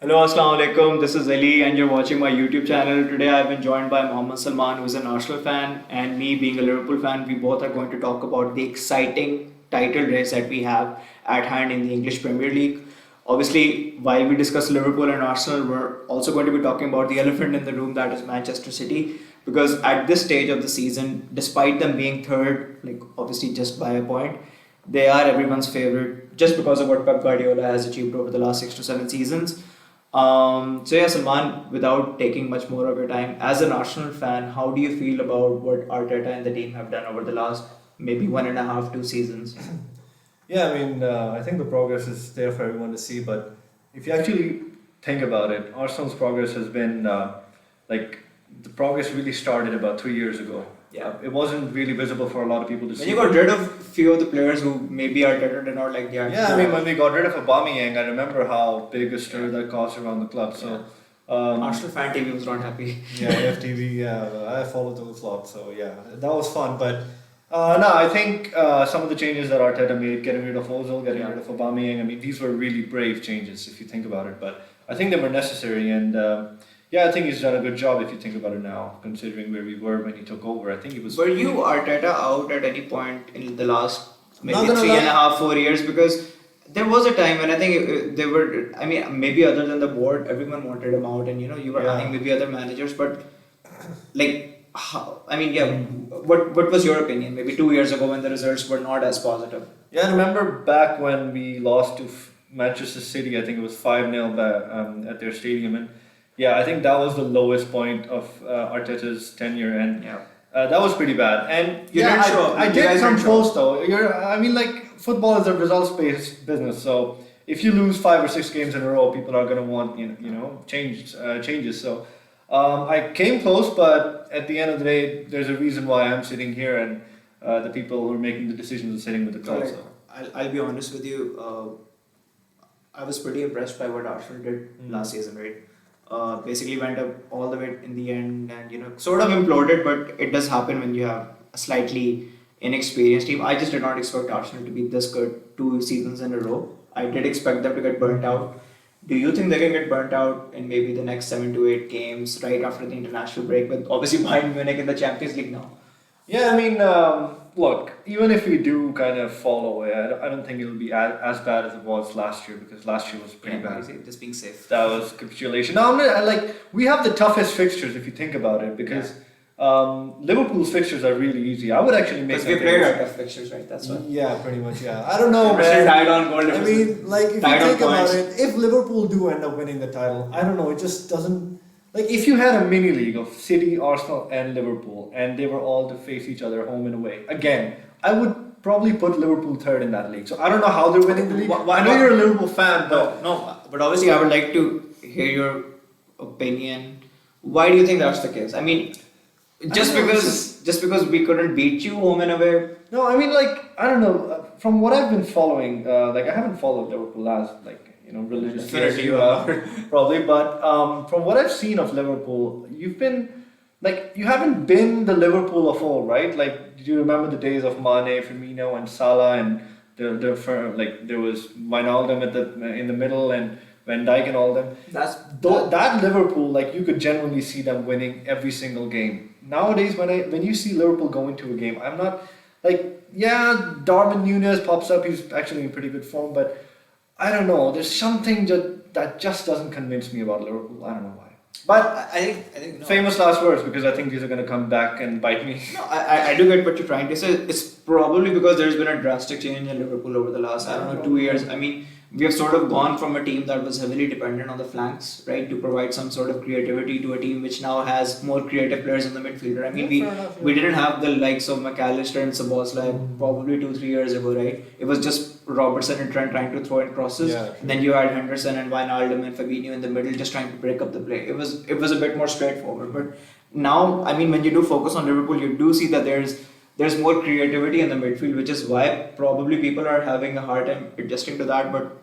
Hello, Assalamu alaikum. This is Ali, and you're watching my YouTube channel. Today, I've been joined by Mohammed Salman, who's an Arsenal fan, and me being a Liverpool fan. We both are going to talk about the exciting title race that we have at hand in the English Premier League. Obviously, while we discuss Liverpool and Arsenal, we're also going to be talking about the elephant in the room, that is Manchester City. Because at this stage of the season, despite them being third, like obviously just by a point, they are everyone's favorite just because of what Pep Guardiola has achieved over the last 6 to 7 seasons. So yeah, Salman, without taking much more of your time, as an Arsenal fan, how do you feel about what Arteta and the team have done over the last maybe 1.5, 2 seasons? Yeah, I think the progress is there for everyone to see, but if you actually think about it, Arsenal's progress has been like the progress really started about 3 years ago. Yeah. It wasn't really visible for a lot of people to When see. you got rid of few of the players who maybe Arteta did not like the Yeah, when we got rid of Aubameyang, I remember how big a stir that caused around the club. So, Arsenal fan TV was not happy. yeah, FTV, yeah, I followed those lots, so yeah, that was fun. But no, I think some of the changes that Arteta made, getting rid of Ozil, getting rid of Aubameyang, these were really brave changes if you think about it. But I think they were necessary, and yeah, I think he's done a good job if you think about it now, considering where we were when he took over. I think he was. Were you Arteta out at any point in the last maybe Not gonna three lie. and a half, 4 years? Because there was a time when I think they were. I mean, maybe other than the board, everyone wanted him out, and you were Yeah. having maybe other managers, but like, how, I mean, yeah. What was your opinion? Maybe 2 years ago when the results were not as positive. Yeah, I remember back when we lost to Manchester City. I think it was 5-0 at their stadium, and yeah, I think that was the lowest point of Arteta's tenure, and Yeah. that was pretty bad. And You yeah, didn't show- I you did guys come didn't show. close though. Football is a results-based business, so if you lose 5 or 6 games in a row, people are gonna want changes. So I came close, but at the end of the day, there's a reason why I'm sitting here, and the people who are making the decisions are sitting with the club. Like, So. I'll be honest with you. I was pretty impressed by what Arsenal did last season, right? Basically went up all the way in the end, and sort of imploded. But it does happen when you have a slightly inexperienced team. I just did not expect Arsenal to be this good 2 seasons in a row. I did expect them to get burnt out. Do you think they can get burnt out in maybe the next 7 to 8 games right after the international break? But obviously Bayern Munich in the Champions League now. Yeah, look, even if we do kind of fall away, I don't think it'll be as bad as it was last year, because last year was pretty bad. Obviously, just being safe. That was capitulation. No, we have the toughest fixtures if you think about it, because Liverpool's fixtures are really easy. I would actually make Because we them played favorites. our tough fixtures, right? That's why. Yeah, pretty much. Yeah, I don't know, Arsenal man. died on goal I difference. mean, like if you Tied on think about points. it, if Liverpool do end up winning the title, I don't know. It just doesn't. Like if you had a mini league of City, Arsenal, and Liverpool, and they were all to face each other home and away, again, I would probably put Liverpool third in that league. So I don't know how they're winning the league. I know you're a Liverpool fan, but No, but obviously I would like to hear your opinion. Why do you think that's the case? I mean, just don't know, because we couldn't beat you home and away. no, I don't know. From what I've been following, I haven't followed Liverpool as religiously as Definitely you you have, are. probably. But from what I've seen of Liverpool, you haven't been the Liverpool of old, right? Like, do you remember the days of Mane, Firmino, and Salah, and there was Wijnaldum in the middle, and Van Dijk and all them. That Liverpool, like, you could generally see them winning every single game. Nowadays, when you see Liverpool go into a game, I'm not like, yeah, Darwin Núñez pops up. He's actually in pretty good form, but I don't know. There's something that just doesn't convince me about Liverpool. I don't know why. But I think no. famous last words, because I think these are going to come back and bite me. No, I do get what you're trying to say. It's probably because there's been a drastic change in Liverpool over the last, I don't know, 2 years. I mean, we have sort of gone from a team that was heavily dependent on the flanks, right, to provide some sort of creativity to a team which now has more creative players in the midfielder. I mean, Fair enough, we didn't have the likes of McAllister and Szoboszlai probably 2-3 years ago, right? It was just Robertson and Trent trying to throw in crosses. Yeah, And then you had Henderson and Wijnaldum and Fabinho in the middle just trying to break up the play. It was a bit more straightforward. But now, I mean, when you do focus on Liverpool, you do see that there's more creativity in the midfield, which is why probably people are having a hard time adjusting to that. But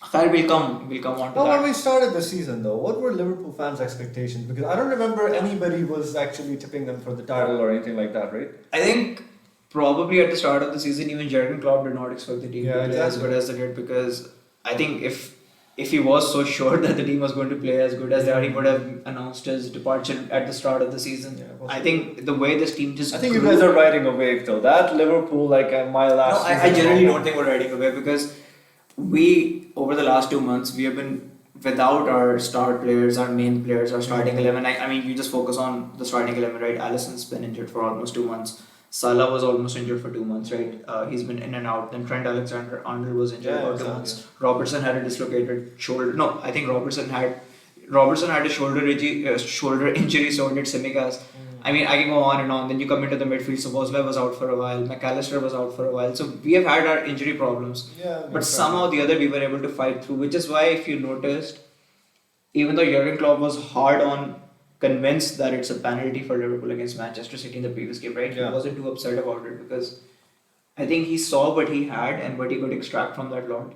Khair, we'll come on to Well, when that. we started the season, though, what were Liverpool fans' expectations? Because I don't remember anybody was actually tipping them for the title or anything like that, right? I think probably at the start of the season, even Jurgen Klopp did not expect the team Yeah, to play as exactly. good as they did, because I think if if he was so sure that the team was going to play as good as they are, he would have announced his departure at the start of the season. Yeah, I possibly. think the way this team just I think you grew. guys are riding a wave though. That Liverpool, like my No, last I season generally alone. don't think we're riding away because we, over the last 2 months, we have been without our star players, our main players, our starting 11. I mean, you just focus on the starting 11, right? Alisson's been injured for almost 2 months. Salah was almost injured for 2 months, right? He's been in and out. Then Trent Alexander-Arnold was injured Yeah, about two exactly. months. Robertson had a dislocated shoulder. No, I think Robertson had a shoulder injury, so did Simicas. I mean, I can go on and on. Then you come into the midfield. So Boswell was out for a while. McAllister was out for a while. So we have had our injury problems. Yeah, But somehow the other we were able to fight through, which is why if you noticed, even though Jurgen Klopp was hard on convinced that it's a penalty for Liverpool against Manchester City in the previous game, right? Yeah. He wasn't too upset about it because I think he saw what he had and what he could extract from that lot.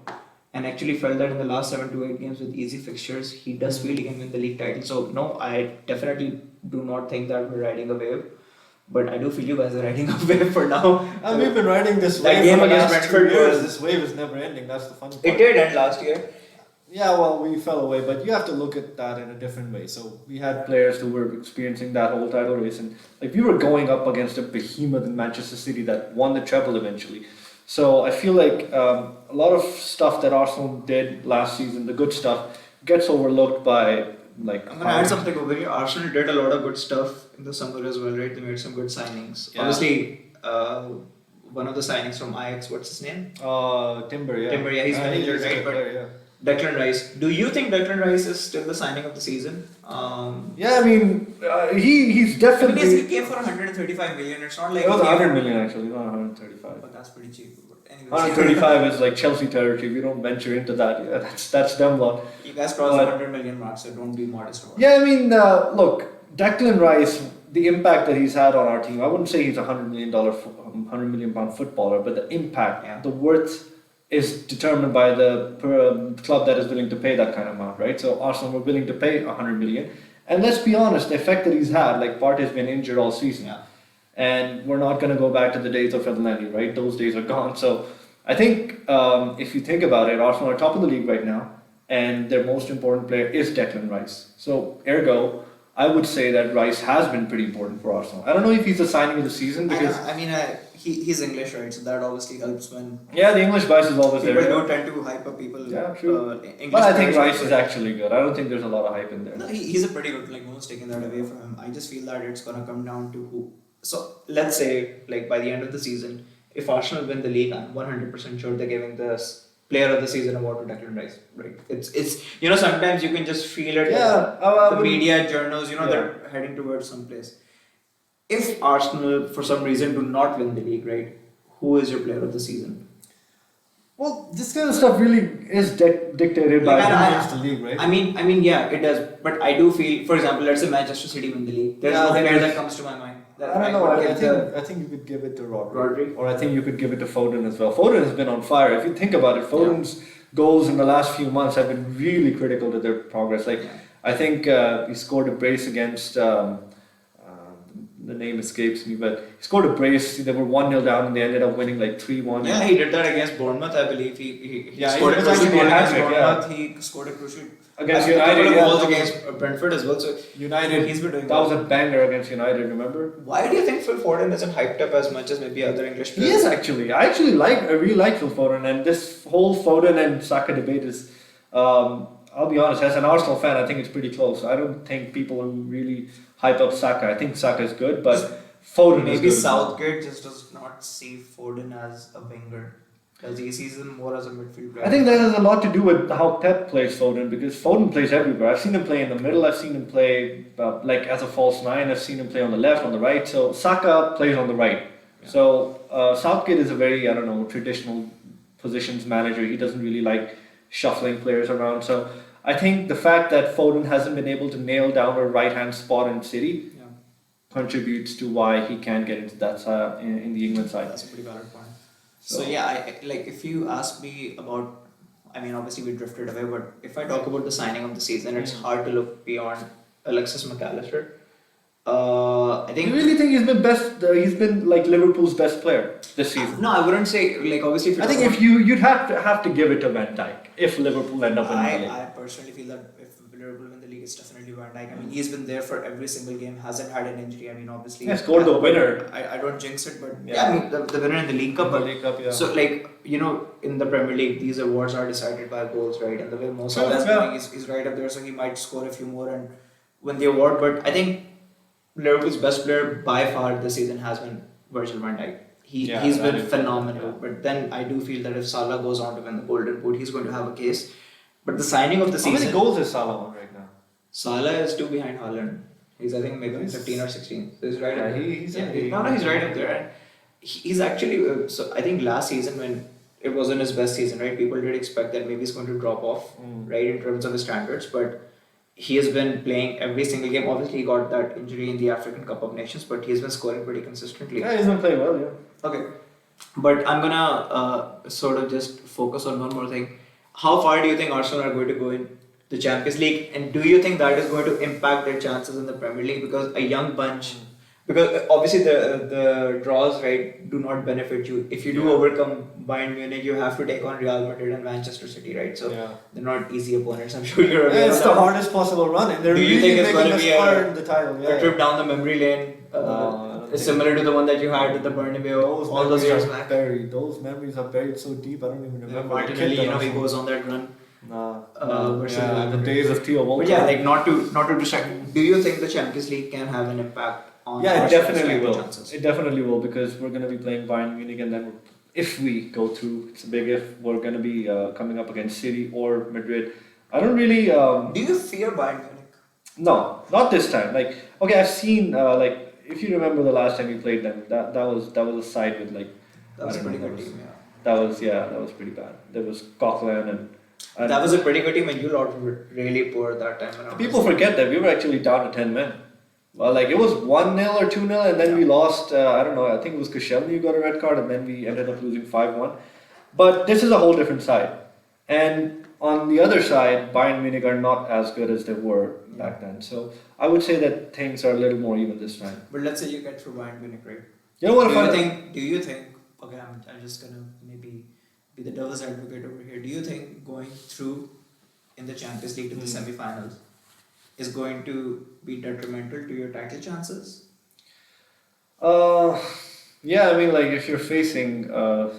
And actually felt that in the last 7 to 8 games with easy fixtures, he does feel he can win the league title. So no, I definitely do not think that we're riding a wave. But I do feel you guys are riding a wave for now. And we've been riding this That wave game for the against last 2 Brentford years. was- This wave is never ending. That's the funny part. It did end last year. Yeah, well, we fell away, but you have to look at that in a different way. So we had players who were experiencing that whole title race, and like we were going up against a behemoth in Manchester City that won the treble eventually. So I feel like a lot of stuff that Arsenal did last season, the good stuff, gets overlooked by like. I'm gonna add something over here. Arsenal did a lot of good stuff in the summer as well, right? They made some good signings. Yeah. Obviously, one of the signings from Ajax, what's his name? Timber, yeah. Timber, yeah, he's been injured, a right? good But player, yeah. Declan Rice. Do you think Declan Rice is still the signing of the season? Yeah, I mean, he's I mean, definitely. he came for 135 million. It's not like It was he came- 100 million actually, not 135. But that's pretty cheap. But anyways, 135 is like Chelsea territory. We don't venture into that. Yeah, that's them lot. you guys crossed But- the 100 million mark, so don't be modest about it. Yeah, I mean, look, Declan Rice, the impact that he's had on our team. I wouldn't say he's a £100 million footballer, but the impact, Yeah. the worth is determined by the club that is willing to pay that kind of amount, right? So Arsenal were willing to pay 100 million, and let's be honest, the effect that he's had, like Partey's been injured all season, Yeah. and we're not going to go back to the days of Fellaini, right? Those days are gone. So I think if you think about it, Arsenal are top of the league right now, and their most important player is Declan Rice. So ergo, I would say that Rice has been pretty important for Arsenal. I don't know if he's the signing of the season because I mean, he's English, right? So that obviously helps when yeah, the English bias is always people there. don't tend to hype up people. Yeah, true. English But I think players Rice also- is actually good. I don't think there's a lot of hype in there. No, he's a pretty good. Like no one's taking that away from him. I just feel that it's gonna come down to who. So let's say, like by the end of the season, if Arsenal win the league, I'm 100% sure they're giving the player of the season award to Declan Rice. Right? It's sometimes you can just feel it. Yeah, The media, journals, Yeah. they're heading towards some place. If Arsenal, for some reason, do not win the league, right? Who is your player of the season? Well, this kind of stuff really is dictated by Like, who I- wins the league, right? I mean, yeah, it does. But I do feel, for example, let's say Manchester City win the league. There's Yeah, no then player it's- that comes to my mind. That I don't know. would I give think I think you could give it to Rodri. Rodri. Or I think you could give it to Foden as well. Foden has been on fire. If you think about it, Foden's goals in the last few months have been really critical to their progress. Like Yeah. I think he scored a brace against. The name escapes me, but he scored a brace. They were 1-0 down and they ended up winning like 3-1. Yeah, he did that against Bournemouth, I believe. He Yeah, scored it a was crucial actually goal a against hat-trick, Bournemouth. He scored a crucial Against a couple United, of yeah. goals against Brentford as well. So United. he's been doing That was well. a banger against United. Remember? Why do you think Phil Foden isn't hyped up as much as maybe other English He players? is actually. I really like Phil Foden, and this whole Foden and Saka debate is. I'll be honest, as an Arsenal fan, I think it's pretty close. I don't think people really hype up Saka. I think Saka is good, but Foden is Maybe good as well. Southgate just does not see Foden as a winger. Because he sees him more as a midfield player. I think that has a lot to do with how Pep plays Foden because Foden plays everywhere. I've seen him play in the middle. I've seen him play like as a false nine. I've seen him play on the left, on the right. So Saka plays on the right. Yeah. So Southgate is a very traditional positions manager. He doesn't really like shuffling players around. So I think the fact that Foden hasn't been able to nail down a right hand spot in City Yeah, contributes to why he can't get into that in the England side. that's a pretty valid point. So yeah, like if you ask me about, I mean obviously we drifted away, but if I talk about the signing of the season, it's hard to look beyond Alexis McAllister. I Do you think really think he's been best? He's been like Liverpool's best player this season. no, I wouldn't say like obviously. If I you think talk if you'd have to give it to Van Dijk if Liverpool end up winning the league. I personally feel that if Liverpool win the league, it's definitely Van Dijk. I mean, he's been there for every single game, hasn't had an injury. I mean, obviously, Yeah, scored the winner. I don't jinx it, but Yeah. I mean, the winner in the League Cup. The But League Cup, yeah. so, like, in the Premier League, these awards are decided by goals, right? And the way Mo Salah is Yeah. going, he's right up there, so he might score a few more and win the award. But I think Liverpool's best player by far this season has been Virgil van Dijk. He's been phenomenal. Yeah. But then I do feel that if Salah goes on to win the Golden Boot, he's going to have a case. But the signing of the How season, many goals is Salah on right now? Salah is 2 behind Haaland. He's I think maybe 15 or 16. So he's right Yeah, up there. he's he's right up there. And he's actually so I think last season when it wasn't his best season, right? People did expect that maybe he's going to drop off, right, in terms of his standards, but he has been playing every single game. Obviously, he got that injury in the African Cup of Nations, but he's been scoring pretty consistently. Yeah, he's been playing well, yeah. Okay, but I'm gonna sort of just focus on one more thing. How far do you think Arsenal are going to go in the Champions League, and do you think that is going to impact their chances in the Premier League? Because a young bunch, because obviously the draws, right, do not benefit you. If you do overcome Bayern Munich, you have to take on Real Madrid and Manchester City, right? So Yeah. they're not easy opponents. I'm sure you're aware. Yeah, it's of the that. hardest possible run, and they're Do you really think it's making gonna us be a- earn the title. A trip down the memory lane, I don't think similar to the one that you had at the Bernabeu all those years back. buried. Those memories are buried so deep. I don't even remember. Martinelli, he goes on that run. Versus Yeah, Real the Madrid. days of Theo Walcott. But yeah, like not to distract. Do you think the Champions League can have an impact on? Yeah, it Arsenal's definitely title will. chances? It definitely will because we're going to be playing Bayern Munich, and then if we go through, it's a big if. We're going to be coming up against City or Madrid. I don't really. Do you fear Bayern Munich? No, not this time. Like, okay, I've seen like if you remember the last time we played them, that was a side with like. That was I a don't pretty know, good team, yeah. That was pretty bad. There was Coquelin and That was a pretty good team, and you lot were really poor that time around. people forget that we were actually down to 10 men. Well, like it was 1-0 or 2-0, and then we lost. I don't know. I think it was Koscielny who got a red card, and then we ended up losing 5-1. But this is a whole different side, and on the other side, Bayern Munich are not as good as they were back then. So I would say that things are a little more even this time. But let's say you get through Bayern Munich, right? You know what? Do you think? Okay, I'm just gonna maybe be the devil's advocate over here. Do you think going through in the Champions League to the semi-finals is going to be detrimental to your title chances? Yeah, I mean, like if you're facing Real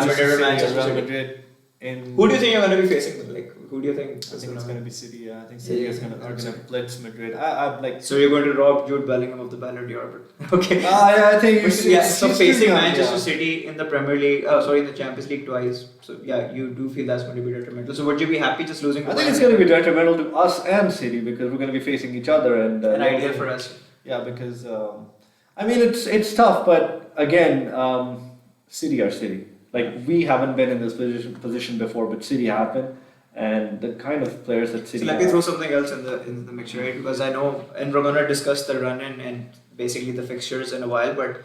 Madrid or Manchester Real City. Madrid in. Who do you think you're going to be facing? Like, who do you think? I think it's gonna be City. Yeah, I think City City is is gonna- are gonna blitz Madrid. I'm like. So you're going to rob Jude Bellingham of the Ballon d'Or? Okay. Yeah, I think But yeah, so it's facing still young, Manchester yeah. City in the Premier League, in the Champions League twice. So yeah, you do feel that's going to be detrimental. So would you be happy just losing? I think it's going to be detrimental to us and City because we're going to be facing each other and. an idea for us. Yeah, because I mean it's tough, but again, City are City. Like we haven't been in this position before, but City have been, and the kind of players that City. So let me have- throw something else in the mix, right? Because I know, and we're gonna discuss the run and basically the fixtures in a while, but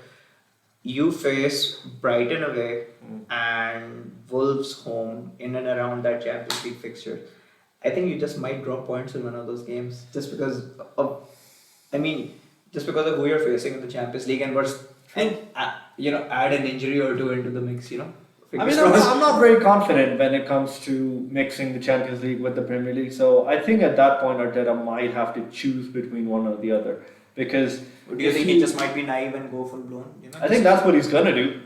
you face Brighton away and Wolves home in and around that Champions League fixture. I think you just might drop points in one of those games just because of, just because of who you're facing in the Champions League and add an injury or two into the mix, I mean, Fingers I'm crossed. I'm not very confident when it comes to mixing the Champions League with the Premier League. So I think at that point Arteta might have to choose between one or the other because. Do you if think he just might be naive and go full blown? I think that's what he's gonna do.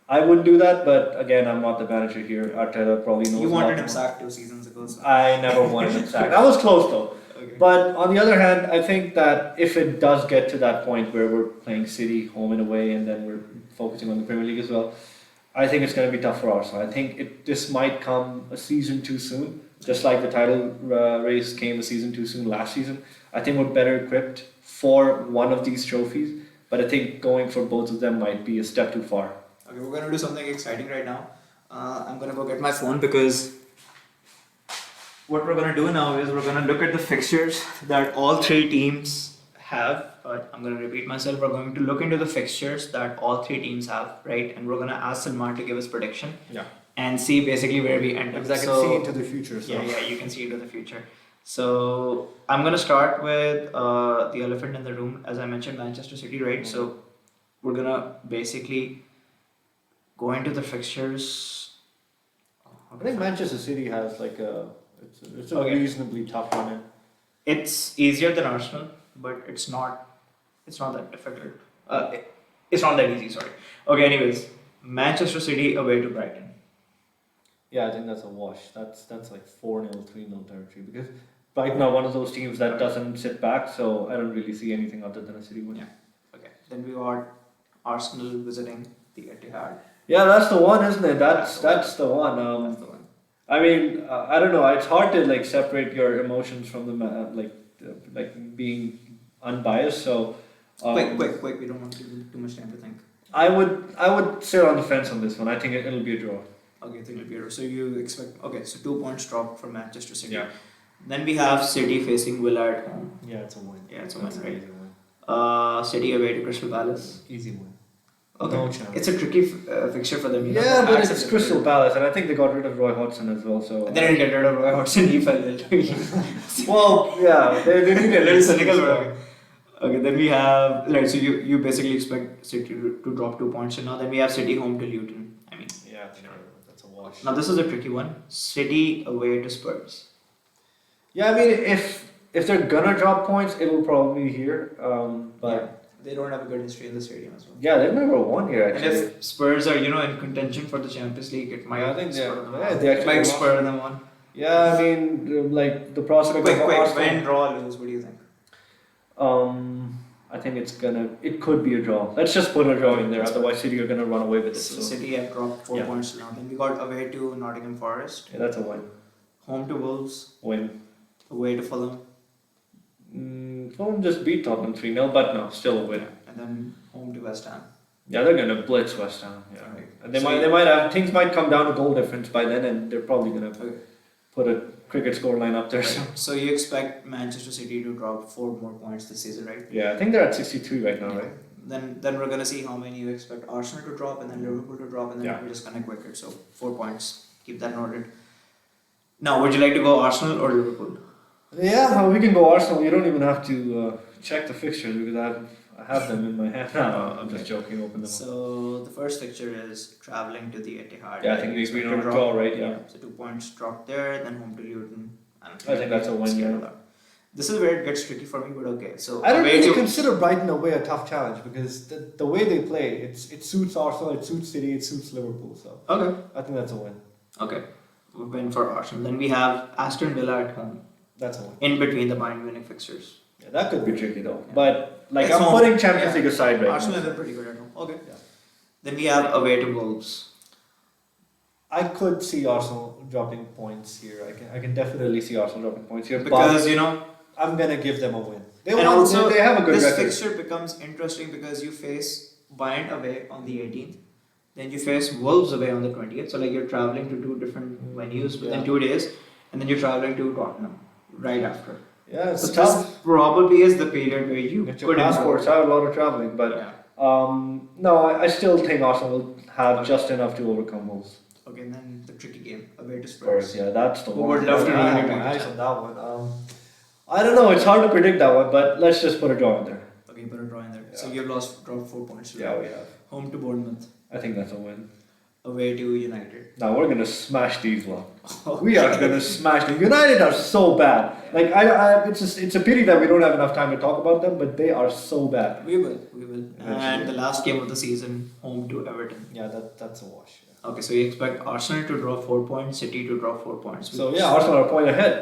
I wouldn't do that, but again, I'm not the manager here. Arteta probably knows. You a lot wanted him more. sacked 2 seasons ago. So. I never wanted him sacked. I was close though. Okay. But on the other hand, I think that if it does get to that point where we're playing City home and away, and then we're focusing on the Premier League as well, I think it's going to be tough for Arsenal. I think this might come a season too soon, just like the title race came a season too soon last season. I think we're better equipped for one of these trophies, but I think going for both of them might be a step too far. Okay, we're gonna do something exciting right now. I'm gonna go get my phone because what we're gonna do now is we're gonna look at the fixtures that all 3 teams have. But I'm gonna repeat myself. We're going to look into the fixtures that all 3 teams have, right? And we're gonna ask Salman to give us prediction Yeah. and see basically where we end up. Because I can So- see into the future. So. Yeah, you can see into the future. So I'm gonna start with the elephant in the room. As I mentioned, Manchester City, right? So we're gonna basically go into the fixtures. I think Manchester City has like it's a Okay. reasonably tough one. It's easier than Arsenal, but it's not that difficult. It's not that easy. Sorry. Okay. Anyways, Manchester City away to Brighton. Yeah, I think that's a wash. That's like 4-0, 3-0 territory because Brighton are one of those teams that doesn't sit back, so I don't really see anything other than a City win. Yeah. Okay. Then we got Arsenal visiting the Etihad. Yeah, that's the one, isn't it? That's That's the one. That's the one. I mean, I don't know. It's hard to like separate your emotions from the like being unbiased. So, Quick. We don't want to give too much time to think. I would sit on the fence on this one. I think it'll be a draw. Okay, I think it'll be a So you expect okay, so 2 points dropped from Manchester City. Yeah. Then we have City facing Villa at home. Yeah, it's a win. Yeah, it's a win, That's an right? easy win. City away to Crystal Palace. Easy win. Okay. No chance. It's a tricky fixture for them. You know, Yeah, but access it's is Crystal good. Palace, and I think they got rid of Roy Hodgson as well. So They didn't get rid of Roy Hodgson. He fell ill. well, yeah, they need a a little cynical, but okay. Okay, then we have right. So you basically expect City to drop 2 points. So now then we have City home to Luton. I mean, Yeah, that's a wash. now this is a tricky one. City away to Spurs. Yeah, I mean, if they're gonna drop points, it'll probably be here. But Yeah, they don't have a good history in the stadium as well. yeah, they've never won here And actually. if Spurs are in contention for the Champions League, it might Yeah, I think spur they- them yeah, on. they It actually might lost. spur them on. Yeah, I mean, like the prospect Quick, of Arsenal. win, draw, lose. What do you think? I think it could be a draw. Let's just put a draw in there. Otherwise, City are gonna run away with it. So So City have dropped 4 points now. Then we got away to Nottingham Forest, yeah, that's a win. home to Wolves, Win. away to Fulham, Fulham just beat Tottenham 3-0, but no, still a win. and then home to West Ham. Yeah, they're gonna blitz West Ham. Yeah, Right. and they So might have things might come down to goal difference by then, and they're probably gonna Okay. put a cricket scoreline up there. So. So you expect Manchester City to drop 4 more points this season, right? Yeah, I think they're at 63 right now, right? Then we're gonna see how many you expect Arsenal to drop and then Liverpool to drop and then Yeah. we're just gonna quick it. So 4 points. Keep that noted. Now, would you like to go Arsenal or Liverpool? Yeah, we can go Arsenal. You don't even have to check the fixtures because I have them in my hand now. I'm just joking. Open them. up. So the first fixture is traveling to the Etihad. Yeah, I think we Expect agreed to on a draw, right? Yeah. So 2 points dropped there, then home to Luton. I think that's a win, scared yeah. of that. This is where it gets tricky for me, but okay. So I don't away really to consider Brighton away a tough challenge because the way they play, it suits Arsenal, it suits City, it suits Liverpool. So okay, I think that's a win. okay, we win for Arsenal. Then we have Aston Villa at home, That's a win. in between the Bayern Munich fixtures. Yeah, that could be tricky though. But like It's I'm home. putting Champions Yeah. League aside right Arsenal now. have been pretty good at home. Okay. Yeah. Then we have away to Wolves. I could see Arsenal dropping points here. I can definitely see Arsenal dropping points here. Because but I'm gonna give them a win. They and won, also they have a good this record. fixture becomes interesting because you face Bayern away on the 18th, then you face Wolves away on the 20th. So like you're traveling to two different venues within Yeah. 2 days, and then you're traveling to Tottenham right after. Yeah, it's So tough. this probably is the period where you Get your could improve. passports out, a lot of traveling. But Yeah. no, I still think Arsenal will have just enough to overcome Wolves. Okay, and then the tricky game away to Spurs, Spurs. yeah, that's the Who one. would love to I really have do my it. eyes on that one. I don't know. It's hard to predict that one, but let's just put a draw in there. Okay, put a draw in there. So Yeah. you've dropped 4 points. Yeah, we have. Home to Bournemouth, I think that's a win. away to United. Now we're gonna smash these one. We are gonna smash them. United are so bad. Like it's a pity that we don't have enough time to talk about them, but they are so bad. We will. Eventually. And the last game of the season, home to Everton. Yeah, that's a wash. Yeah. Okay, so you expect Arsenal to draw 4 points, City to draw 4 points. So yeah, Arsenal are a point ahead.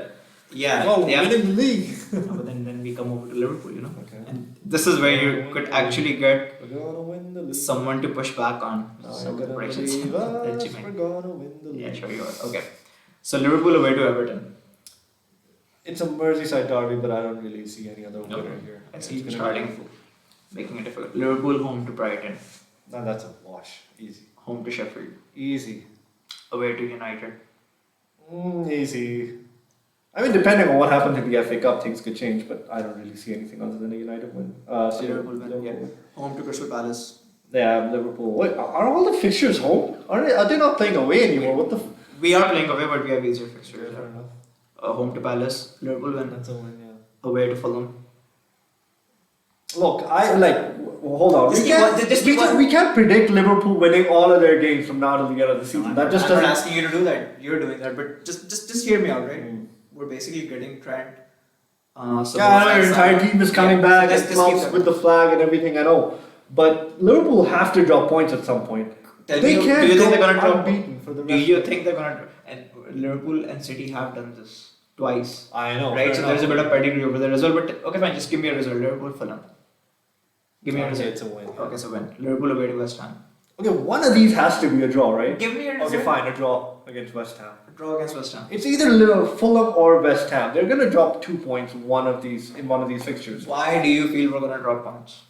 Yeah, Oh, yeah. winning the league. But then we come over to Liverpool, you know. Okay. And this is where you could actually get We're gonna win the league. someone to push back on Now some you're of the gonna predictions believe that you us. made. We're gonna win the league. Yeah, sure you are. Okay. So Liverpool away to Everton. It's a Merseyside derby, but I don't really see any other No. winner here. I It's see you gonna be starting, Liverpool. making it difficult. Liverpool home to Brighton, Now that's a wash. Easy. home to Sheffield, Easy. away to United. Easy. I mean, depending on what happens in the FA Cup, things could change, but I don't really see anything other than a United win. So Liverpool win, yeah. Home to Crystal Palace. Yeah, Liverpool. Wait, are all the fixtures home? Are they not playing away anymore? What the? We are playing away, but we have easier Yeah, fixtures. fair enough. home to Palace. Liverpool win. That's a win, yeah. Away to Fulham. Look, I like. Hold on. Just We keep can't, one- just keep one- we can't predict Liverpool winning all of their games from now till the end of the season. That just I'm not doesn't. asking you to do that. You're doing that, but just hear me out, right? Mm. We're basically getting Trent. Yeah, I know your entire team is coming back Let's and just keep clubs that. with the flag and everything. I know, but Liverpool have to drop points at some point. Tell They me, can't do you go think they're gonna drop? unbeaten for the Do rest. you of think they're gonna? And Liverpool and City have done this twice, I know, right? fair So enough. there's a bit of pedigree over there as well. But okay, fine. Just give me a result. Liverpool, Fulham. Give me a I'd say result. it's a win. Okay, so win. Liverpool away to West Ham. Okay, one of these has to be a draw, right? Give me a result. Okay, fine, a draw against West Ham. Draw against West Ham. It's either Fulham or West Ham. They're gonna drop 2 points in one of these fixtures. Why do you feel we're gonna drop points?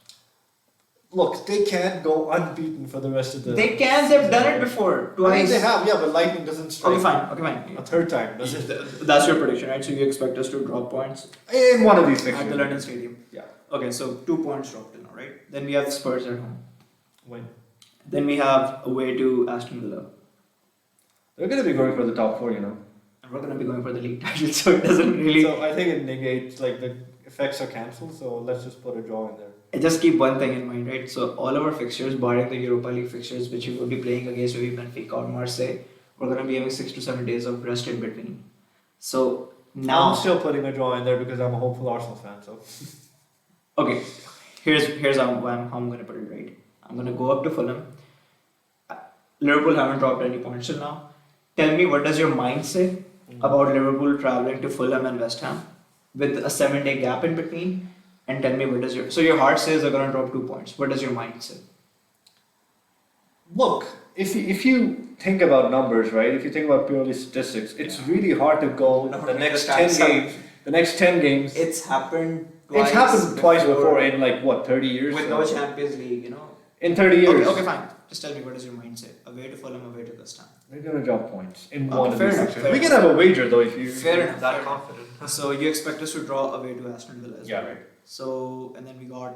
Look, they can't go unbeaten for the rest of the. They can. They've done it before I mean, twice. they have, yeah, but Lightning doesn't strike. Okay, fine. Okay, fine. A third time, does it? That's your prediction, right? So you expect us to drop points In one of these at fixtures. the London Stadium. Yeah. Okay, so 2 points dropped in, all right? Then we have Spurs at home. Win. Then we have away to Aston Villa. They're gonna be going for the top 4, you know. And we're going to be going for the league title, so it doesn't really. So I think it negates, like, the effects are cancelled, so let's just put a draw in there. Just keep one thing in mind, right? So all of our fixtures, barring the Europa League fixtures, which we will be playing against maybe Benfica or Marseille, we're going to be having 6 to 7 days of rest in between. So now, I'm still putting a draw in there because I'm a hopeful Arsenal fan, so. okay, here's how I'm going to put it, right? I'm going to go up to Fulham. Liverpool haven't dropped any points till now. Tell me, what does your mind say about Liverpool traveling to Fulham and West Ham with a 7-day gap in between? And tell me, what does your heart says they're going to drop 2 points. What does your mind say? Look, if you think about numbers, right? If you think about purely statistics, it's really hard to go No, the no, next the 10 stats games. The next 10 games. It's happened It's happened twice before in like what 30 years. with no Champions League, you know. In 30 years. Okay, fine. Just tell me, what does your mind say? Away to Fulham, away to West Ham. They're gonna drop points in Okay, one of fair these enough, fixtures. fair We can enough. have a wager though if you Fair enough. that fair enough. confident. So you expect us to draw away to Aston Villa as well, Yeah. right? So and then we got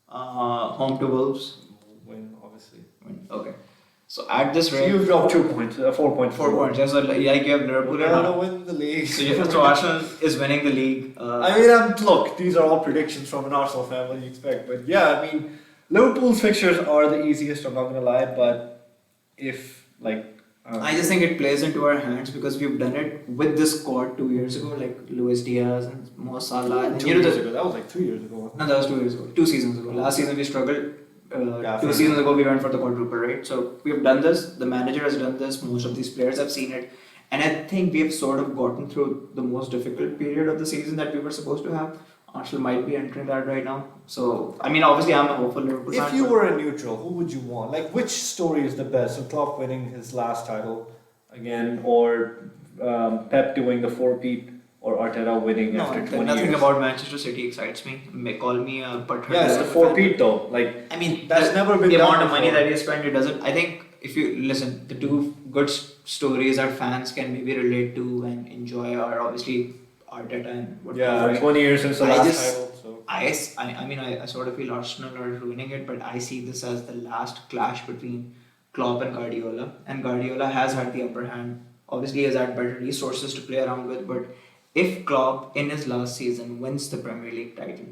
home to Wolves. Win, obviously. Okay. So at this So rate, you've dropped 2 points, 4 points. 4 points. Yeah, so like you have Liverpool We're and gonna win the league. so Arsenal is winning the league. I mean, look, these are all predictions from an Arsenal fan. What do you expect? But yeah, I mean, Liverpool's fixtures are the easiest. I'm not gonna lie, but if like. I just think it plays into our hands because we've done it with this squad 2 years ago, like Luis Diaz and Mo Salah. And 2 you know, years ago. That was like 3 years ago. wasn't no, that was 2 years ago. 2 seasons ago. Last season we struggled. Yeah, 2 fair seasons ago we went for the quadruple, right? So we've done this. The manager has done this. Most of these players have seen it, and I think we have sort of gotten through the most difficult period of the season that we were supposed to have. Arsenal might be entering that right now. So I mean, obviously, I'm a hopeful Liverpool it? fan. If you but- were a neutral, who would you want? Like, which story is the best? So Klopp winning his last title. Again, or Pep doing the 4-peat, or Arteta winning no, after 20 nothing years. about Manchester City excites me. May call me a butthurt. Yeah, it's the Liverpool fan. 4-peat though. Like, I mean, That's never been the done amount of money before. that you spend. It doesn't. I think if you listen, the two good stories our fans can maybe relate to and enjoy are obviously Arteta and what. yeah, 20 years since the I last just- title. So I mean, I sort of feel Arsenal are ruining it, but I see this as the last clash between Klopp and Guardiola. And Guardiola has had the upper hand. Obviously, he has had better resources to play around with. But if Klopp, in his last season, wins the Premier League title,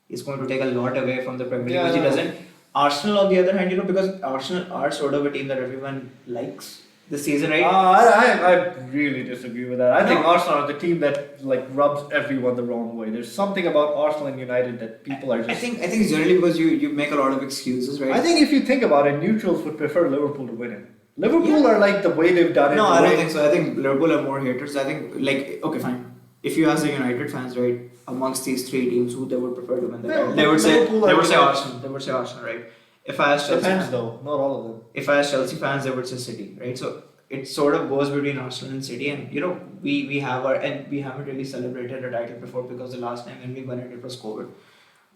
he's going to take a lot away from the Premier League, Yeah, which he no. doesn't. Arsenal, on the other hand, you know, because Arsenal are sort of a team that everyone likes this season, right? I really disagree with that. I think No. Arsenal are the team that like rubs everyone the wrong way. There's something about Arsenal and United that people are just. I think it's generally because you make a lot of excuses, right? I think if you think about it, neutrals would prefer Liverpool to win it. Liverpool are like the way they've done it. No, the I don't way- think so. I think Liverpool are more haters. I think, like, okay, fine. If you ask the United fans, right, amongst these three teams, who they would prefer to win the Yeah, title, they would say Liverpool are- Arsenal. They would say Arsenal, right? If I ask Chelsea, Depends fans, though, not all of them. if I ask Chelsea fans, they would say City, right? So it sort of goes between Arsenal and City, and you know, we have our and we haven't really celebrated a title before because the last time when we won it was COVID.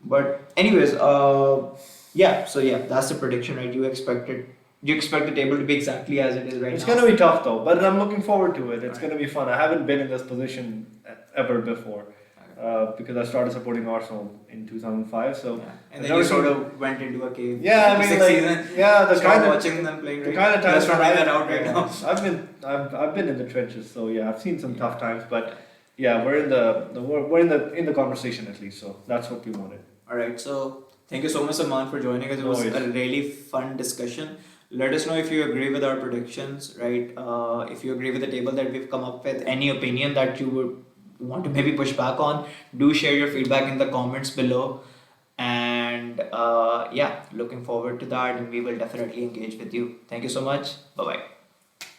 But anyways, yeah. So yeah, that's the prediction, right? You expect the table to be exactly as it is right It's now. gonna be tough though, but I'm looking forward to it. It's Right. gonna be fun. I haven't been in this position ever before because I started supporting Arsenal in 2005. So Yeah. And I've then never you sort seen- of went into a cave. yeah, I mean, 96 like, season. yeah, the Start kind of watching them playing. the Right? kind of times Let's not when bring that out right yeah, now. I've been in the trenches, so yeah, I've seen some tough times, but yeah, we're in the conversation at least. So that's what we wanted. All right. So thank you so much, Salman, for joining us. It No was worries. a really fun discussion. Let us know if you agree with our predictions, right? If you agree with the table that we've come up with, any opinion that you would want to maybe push back on, do share your feedback in the comments below. And yeah, looking forward to that, and we will definitely engage with you. Thank you so much. Bye bye.